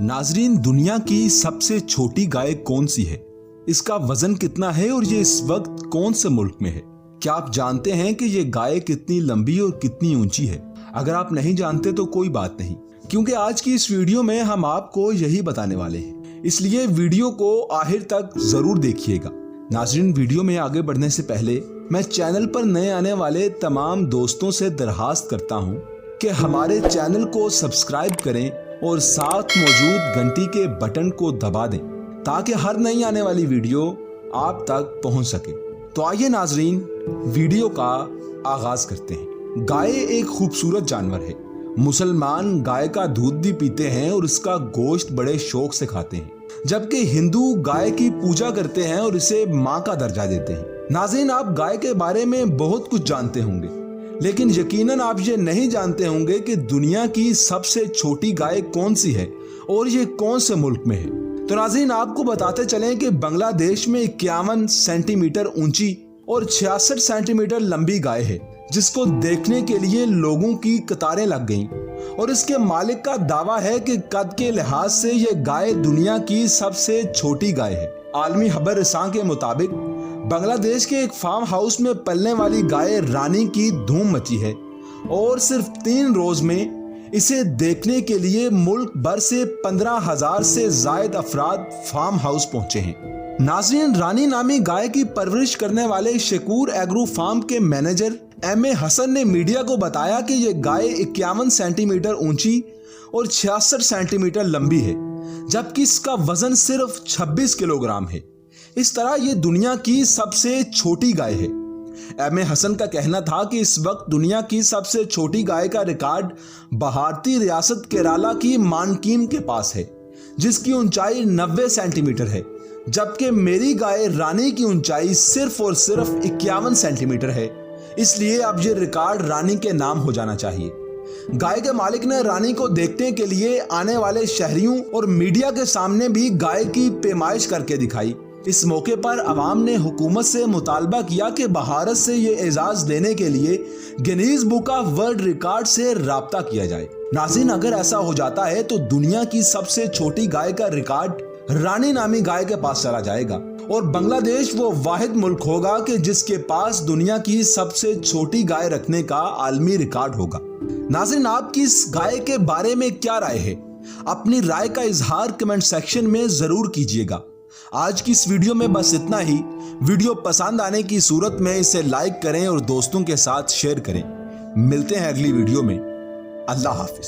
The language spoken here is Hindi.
नाजरीन, दुनिया की सबसे छोटी गाय कौन सी है, इसका वजन कितना है और ये इस वक्त कौन से मुल्क में है? क्या आप जानते हैं कि ये गाय कितनी लंबी और कितनी ऊंची है? अगर आप नहीं जानते तो कोई बात नहीं, क्योंकि आज की इस वीडियो में हम आपको यही बताने वाले हैं, इसलिए वीडियो को आखिर तक जरूर देखिएगा। नाजरीन, वीडियो में आगे बढ़ने से पहले मैं चैनल पर नए आने वाले तमाम दोस्तों से दरखास्त करता हूँ कि हमारे चैनल को सब्सक्राइब करें और साथ मौजूद घंटी के बटन को दबा दें ताकि हर नई आने वाली वीडियो आप तक पहुंच सके। तो आइए नाजरीन, वीडियो का आगाज करते हैं। गाय एक खूबसूरत जानवर है। मुसलमान गाय का दूध भी पीते हैं और इसका गोश्त बड़े शौक से खाते हैं, जबकि हिंदू गाय की पूजा करते हैं और इसे माँ का दर्जा देते हैं। नाज़रीन, आप गाय के बारे में बहुत कुछ जानते होंगे, लेकिन यकीनन आप ये नहीं जानते होंगे कि दुनिया की सबसे छोटी गाय कौन सी है और ये कौन से मुल्क में है। तो नाज़रीन, आपको बताते चलें कि बांग्लादेश में 51 सेंटीमीटर ऊंची और 66 सेंटीमीटर लंबी गाय है, जिसको देखने के लिए लोगों की कतारें लग गईं। और इसके मालिक का दावा है कि कद के लिहाज से ये गाय दुनिया की सबसे छोटी गाय है। आलमी खबर रसां के मुताबिक बांग्लादेश के एक फार्म हाउस में पलने वाली गाय रानी की धूम मची है और सिर्फ 3 रोज में इसे देखने के लिए मुल्क भर से 15,000 से जायद अफराद फार्म हाउस पहुंचे हैं। नाज़रीन, रानी नामी गाय की परवरिश करने वाले शकूर एग्रो फार्म के मैनेजर एम ए हसन ने मीडिया को बताया कि यह गाय 51 सेंटीमीटर ऊंची और 66 सेंटीमीटर लंबी है, जबकि इसका वजन सिर्फ 26 किलोग्राम है। इस तरह ये दुनिया की सबसे छोटी गाय है। एम ए हसन का कहना था कि इस वक्त दुनिया की सबसे छोटी गाय का रिकॉर्ड भारतीय रियासत केरला की मानकीम के पास है, जिसकी ऊंचाई 90 सेंटीमीटर है, जबकि मेरी गाय रानी की ऊंचाई सिर्फ और सिर्फ 51 सेंटीमीटर है। इसलिए अब ये रिकॉर्ड रानी के नाम हो जाना चाहिए। गाय के मालिक ने रानी को देखने के लिए आने वाले शहरियों और मीडिया के सामने भी गाय की पैमाइश करके दिखाई। इस मौके पर अवाम ने हुकूमत से मुतालबा किया कि भारत से ये एजाज लेने के लिए Guinness book of world record से राब्ता किया जाए। नाज़रीन, अगर ऐसा हो जाता है तो दुनिया की सबसे छोटी गाय का रिकॉर्ड रानी नामी गाय के पास चला जाएगा और बांग्लादेश वो वाहिद मुल्क होगा कि जिसके पास दुनिया की सबसे छोटी गाय रखने का आलमी रिकॉर्ड होगा। नाज़रीन, आपकी इस गाय के बारे में क्या राय है? अपनी राय का इजहार कमेंट सेक्शन में जरूर कीजिएगा। आज की इस वीडियो में बस इतना ही। वीडियो पसंद आने की सूरत में इसे लाइक करें और दोस्तों के साथ शेयर करें। मिलते हैं अगली वीडियो में। अल्लाह हाफिज।